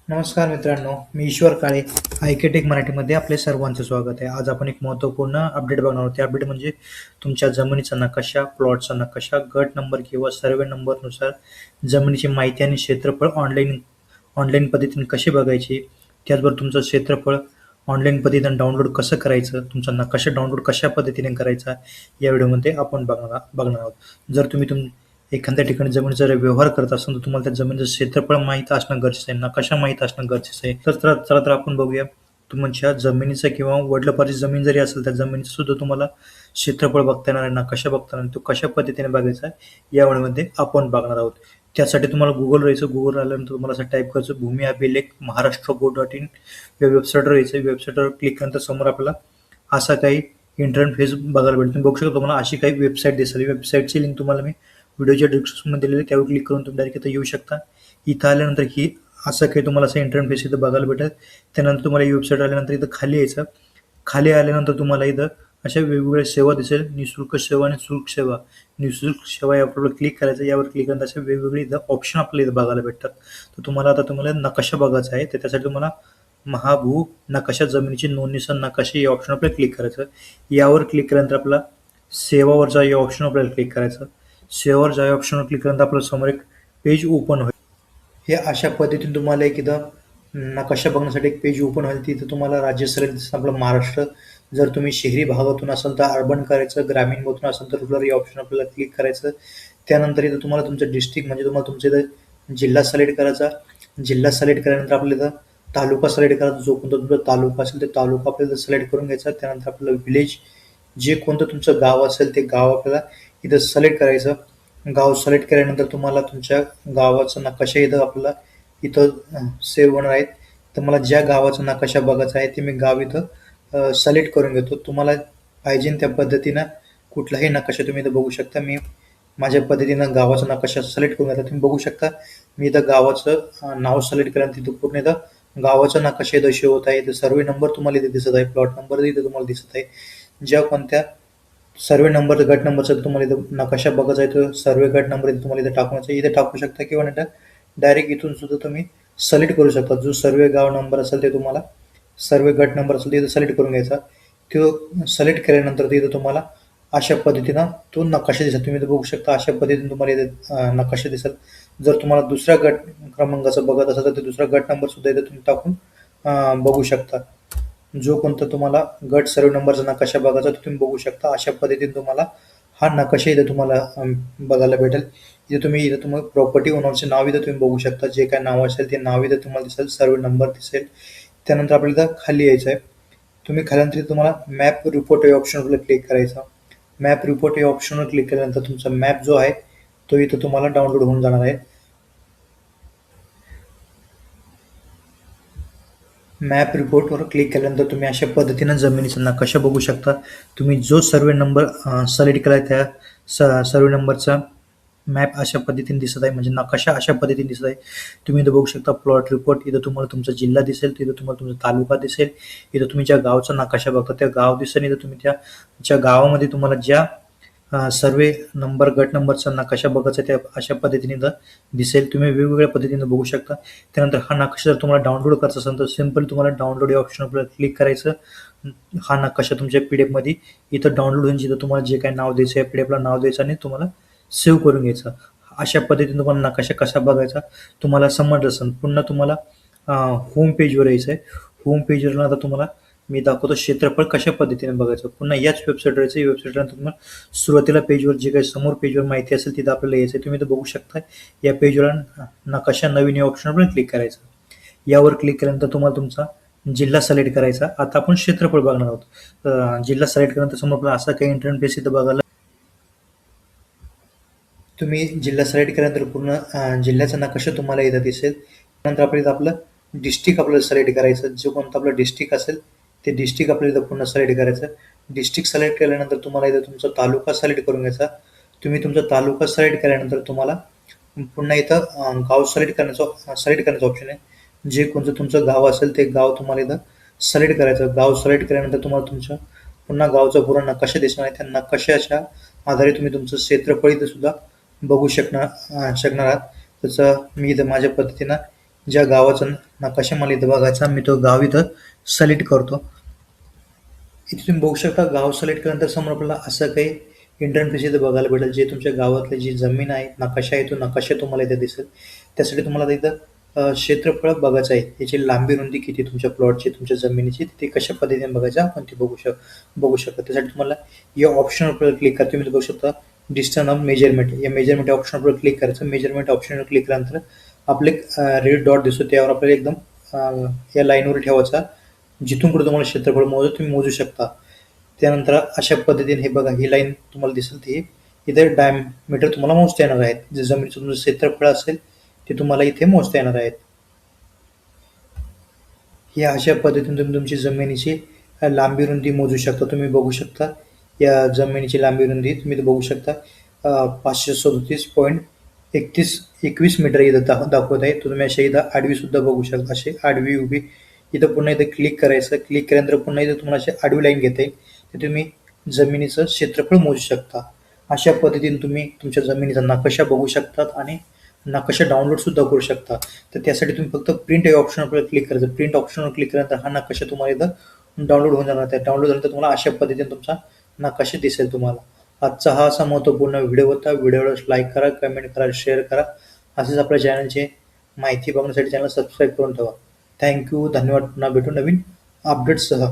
नमस्कार मित्रांनो, मी ईश्वर काळे. आयकेटेक मराठीमध्ये आपले सर्वांचं स्वागत आहे. आज आपण एक महत्त्वपूर्ण अपडेट बघणार आहोत. ते अपडेट म्हणजे तुमच्या जमिनीचा नकाशा, प्लॉटचा नकाशा, गट नंबर किंवा सर्वे नंबरनुसार जमिनीची माहिती आणि क्षेत्रफळ ऑनलाईन ऑनलाईन पद्धतीने कसे बघायचे, त्याचबरोबर तुमचं क्षेत्रफळ ऑनलाईन पद्धतीने डाउनलोड कसं करायचं, तुमचा नकाशा डाउनलोड कशा पद्धतीने करायचा, या व्हिडिओमध्ये आपण बघणार आहोत. जर तुम्ही एखाद्या ठिकाणी जमिनीचा जर व्यवहार करत असाल तर तुम्हाला त्या जमिनीचं क्षेत्रफळ माहीत असणं गरजेचं आहे, नकाशा माहीत असणं गरजेचं आहे. चला तर आपण बघूया. तुमच्या जमिनीचं किंवा वडिलोपार्जित जमीन जरी असेल, त्या जमिनीचं सुद्धा तुम्हाला क्षेत्रफळ बघता येणार आहे, नकाशा बघता येणार, तो कशा पद्धतीने बघायचा आहे या व्हिडिओमध्ये आपण बघणार आहोत. त्यासाठी तुम्हाला गुगल राहायचं. गुगल आल्यानंतर तुम्हाला असं टाईप करायचं, भूमी अभिलेख महाराष्ट्र go.in या वेबसाईटवर यायचं. वेबसाईटवर क्लिक केल्यानंतर समोर आपल्याला असा काही इंटरफेस बघायला भेटेल. तुम्ही बघू शकता, तुम्हाला अशी काही वेबसाईट दिसेल. वेबसाईटची लिंक तुम्हाला मी व्हिडिओच्या डिस्क्रिप्शनमध्ये दिलेली, त्यावर क्लिक करून तुम्ही डायरेक्ट इथं येऊ शकता. इथं आल्यानंतर असं काही तुम्हाला असं इंटरफेस इथं बघायला भेटेल. त्यानंतर तुम्हाला ही वेबसाईट आल्यानंतर इथं खाली यायचं. खाली आल्यानंतर तुम्हाला इथं अशा वेगवेगळ्या सेवा दिसेल, निःशुल्क सेवा आणि शुल्क सेवा. निःशुल्क सेवा यावर क्लिक करायचं. यावर क्लिक केल्यानंतर असे वेगवेगळे इथं ऑप्शन आपल्याला इथं बघायला भेटतात. तर तुम्हाला नकाशा बघायचा आहे, तर त्यासाठी तुम्हाला महाभू नकाशा जमिनीची नोंदणीचा नकाशा या ऑप्शन आपल्याला क्लिक करायचं. यावर क्लिक केल्यानंतर आपला सेवावरचा या ऑप्शन आपल्याला क्लिक करायचं. सेवावर या ऑप्शनवर क्लिक केल्यानंतर आपल्या समोर एक पेज ओपन होईल. हे अशा पद्धतीने तुम्हाला एक इथं नकाशा बघण्यासाठी एक पेज ओपन होईल. तिथं तुम्हाला राज्य दिसतं आपलं महाराष्ट्र. जर तुम्ही शहरी भागातून असाल तर अर्बन करायचं, ग्रामीण भागातून असाल तर रुरल या ऑप्शन आपल्याला क्लिक करायचं. त्यानंतर इथं तुम्हाला तुमचं डिस्ट्रिक्ट म्हणजे तुम्हाला तुमच्या इथं जिल्हा सिलेक्ट करायचा. जिल्हा सिलेक्ट केल्यानंतर आपल्याला इथं तालुका सिलेक्ट करायचा. जो कोणता तुमचा तालुका असेल ते तालुका आपल्याला सिलेक्ट करून घ्यायचा. त्यानंतर आपल्याला विलेज, जे कोणतं तुमचं गाव असेल ते गाव आपल्याला इथं सिलेक्ट करायचं. गाव सिलेक्ट केल्यानंतर तुम्हाला तुमच्या गावाचा नकाशा इथं सेव्ह होणार आहेत. तर मला ज्या गावाचा नकाशा बघायचा आहे ते मी गाव इथं सिलेक्ट करून घेतो. तुम्हाला पाहिजे त्या पद्धतीनं कुठलाही नकाशा तुम्ही इथं बघू शकता. मी माझ्या पद्धतीनं गावाचा नकाशा सिलेक्ट करून घेतला. तुम्ही बघू शकता, मी इथं गावाचं नाव सिलेक्ट केल्यानंतर तिथं पूर्ण इथं गावाचा नकाशा इथं शो होत आहे. इथं सर्वे नंबर तुम्हाला इथे दिसत आहे, प्लॉट नंबर इथं तुम्हाला दिसत आहे. ज्या कोणत्या सर्वे नंबर, गट नंबरचा तुम्हाला इथं नकाशा बघायचा आहे, तो सर्वे गट नंबर इथं तुम्हाला इथं टाकून इथे टाकू शकता किंवा नाही डायरेक्ट इथून सुद्धा तुम्ही सिलेक्ट करू शकता. जो सर्वे गाव नंबर असेल ते तुम्हाला, सर्वे गट नंबर असेल ते सिलेक्ट करून घ्यायचा. तो सिलेक्ट केल्यानंतर तिथं तुम्हाला अशा पद्धतीनं तो नकाशा दिसेल. तुम्ही इथं बघू शकता, अशा पद्धतीने तुम्हाला इथे नकाशा दिसेल. जर तुम्हाला दुसऱ्या गट क्रमांकाचं बघत असेल तर ते दुसरा गट नंबर सुद्धा इथे तुम्ही टाकून बघू शकता. जो कोणता तुम्हाला गट सर्वे नंबरचा नकाशा बघायचा तो तुम्ही बघू शकता. अशा पद्धतीने तुम्हाला हा नकाशा इथे तुम्हाला बघायला भेटेल. इथं तुम्ही प्रॉपर्टी ओनरचे नाव इथं तुम्ही बघू शकता. जे काय नाव असेल ते नाव इथं तुम्हाला दिसेल, सर्वे नंबर दिसेल. त्यानंतर आपल्याला इथं खाली यायचं आहे. तुम्ही खाल्यानंतर तुम्हाला मॅप रिपोर्ट या ऑप्शनवर क्लिक करायचा. मॅप रिपोर्ट या ऑप्शनवर क्लिक केल्यानंतर तुमचा मॅप जो आहे तो इथं तुम्हाला डाउनलोड होऊन जाणार आहे. मॅप रिपोर्टवर क्लिक केल्यानंतर तुम्ही अशा पद्धतीनं जमिनीचा नकाशा बघू शकता. तुम्ही जो सर्वे नंबर सिलेक्ट केला आहे त्या सर्वे नंबरचा मॅप अशा पद्धतीने दिसत आहे, म्हणजे नकाशा अशा पद्धतीने दिसत आहे. तुम्ही इथं बघू शकता प्लॉट रिपोर्ट. इथं तुम्हाला तुमचा जिल्हा दिसेल, तिथं तुम्हाला तुमचा तालुका दिसेल. इथं तुम्ही ज्या गावचा नकाशा बघता त्या गाव दिसेल. इथं तुम्ही त्या गावामध्ये तुम्हाला ज्या सर्वे नंबर, गट नंबरचा नकाशा बघायचा त्या अशा पद्धतीने इथं दिसेल. तुम्ही वेगवेगळ्या पद्धतीने बघू शकता. त्यानंतर हा नकाशा जर तुम्हाला डाउनलोड करायचा असेल तर सिंपल तुम्हाला डाउनलोड या ऑप्शनवर क्लिक करायचं. हा नकाशा तुमच्या PDF मध्ये इथं डाउनलोड होऊन जिथं तुम्हाला जे काही नाव द्यायचं आहे PDF ला नाव द्यायचं आणि तुम्हाला सेव्ह करून घ्यायचं. अशा पद्धतीने तुम्हाला नकाशा कसा बघायचा तुम्हाला समजलं असेल. पुन्हा तुम्हाला होम पेजवर यायचं आहे. होम पेजवर आता तुम्हाला मी दाखवतो क्षेत्रफळ कशा पद्धतीने बघायचं. पुन्हा याच वेबसाईटवर यायचं. या वेबसाईटवर तुम्हाला सुरुवातीला पेजवर जे काही समोर पेजवर माहिती असेल तिथं आपल्याला यायचं आहे. तुम्ही इथं बघू शकता, या पेजवर नकाशा नवीन या ऑप्शनवर क्लिक करायचं. यावर क्लिक केल्यानंतर तुम्हाला तुमचा जिल्हा सिलेक्ट करायचा. आता आपण क्षेत्रफळ बघणार आहोत. जिल्हा सिलेक्ट केल्यानंतर समोर आपल्याला असा काही इंटरफेस इथं बघायला. तुम्ही जिल्हा सिलेक्ट केल्यानंतर पूर्ण जिल्ह्याचा नकाशा तुम्हाला इथं दिसेल. नंतर आपल्याला आपलं डिस्ट्रिक्ट आपल्याला सिलेक्ट करायचं. जो कोणता आपलं डिस्ट्रिक्ट असेल ते डिस्ट्रिक्ट आपल्याला इथं पुन्हा सिलेक्ट करायचं. डिस्ट्रिक्ट सिलेक्ट केल्यानंतर तुम्हाला इथं तुमचा तालुका सिलेक्ट करून घ्यायचा. तुम्ही तुमचा तालुका सिलेक्ट केल्यानंतर तुम्हाला पुन्हा इथं गाव सिलेक्ट करण्याचं ऑप्शन आहे. जे कोणतं तुमचं गाव असेल ते गाव तुम्हाला इथं सिलेक्ट करायचं. गाव सिलेक्ट केल्यानंतर तुम्हाला तुमच्या पुन्हा गावचा पूर्ण नकाशा दिसणार आहे. त्या नकाशाच्या आधारे तुम्ही तुमचं क्षेत्रफळ इथं सुद्धा बघू शकणार आहात. तसं मी इथं माझ्या पद्धतीनं ज्या गावाचा नकाशा मला इथं बघायचा, मी तो गाव इथं सिलेक्ट करतो. इथे तुम्ही बघू शकता गाव सिलेक्ट केल्यानंतर समोर आपल्याला असं काही इंटरफेस इथं बघायला भेटेल, जे तुमच्या गावातली जी जमीन आहे, नकाशा आहे, तो नकाशा तुम्हाला इथे दिसेल. त्यासाठी तुम्हाला इथं क्षेत्रफळ बघायचं आहे. याची लांबी रुंदी किती तुमच्या प्लॉटची, तुमच्या जमिनीची, ते कशा पद्धतीने बघायचं आपण ते बघू शकता. त्यासाठी तुम्हाला या ऑप्शनवर क्लिक करा. तुम्ही बघू शकता डिस्टन्स ऑफ मेजरमेंट. या मेजरमेंट ऑप्शनवर क्लिक करायचं. मेजरमेंट ऑप्शनवर क्लिक केल्यानंतर आपले रेड डॉट दिसतो, त्यावर आपल्याला एकदम या लाईनवर ठेवायचा. जिथून पुढे तुम्हाला क्षेत्रफळ तुम्ही मोजू शकता. त्यानंतर अशा पद्धतीने हे बघा, ही लाईन तुम्हाला दिसेल, ती इथे डायमीटर तुम्हाला मोजता येणार आहेत. जे जमिनीचं तुमचं क्षेत्रफळ असेल ते तुम्हाला इथे मोजता येणार आहेत. ही अशा पद्धतीने तुम्ही तुमची जमिनीची लांबी रुंदी मोजू शकता. तुम्ही बघू शकता या जमिनीची लांबी रुंदी तुम्ही बघू शकता 537.21 मीटर इथं दाखवत आहे. तर तुम्ही अशा इथं आडवी सुद्धा बघू शकता. अशी आडवी उभी इथं पुन्हा इथं क्लिक करायचं. क्लिक केल्यानंतर पुन्हा इथं तुम्हाला अशी आडवी लाईन घेता येईल. तर तुम्ही जमिनीचं क्षेत्रफळ मोजू शकता. अशा पद्धतीने तुम्ही तुमच्या जमिनीचा नकाशा बघू शकतात आणि नकाशा डाउनलोड सुद्धा करू शकता. तर त्यासाठी तुम्ही फक्त प्रिंट या ऑप्शनवर क्लिक करायचं. प्रिंट ऑप्शनवर क्लिक केल्यानंतर हा नकाशा तुम्हाला इथं डाउनलोड होऊन जाणार. त्या डाउनलोड झाल्यानंतर तुम्हाला अशा पद्धतीने तुमचा नकाशा दिसेल तुम्हाला. आजचा हा असा महत्त्वपूर्ण व्हिडिओ होता. व्हिडिओला लाईक करा, कमेंट करा, शेअर करा. असेच आपल्या चॅनलची माहिती बघण्यासाठी चॅनल सबस्क्राईब करून ठेवा. थँक्यू, धन्यवाद. पुन्हा भेटू नवीन अपडेट्ससह.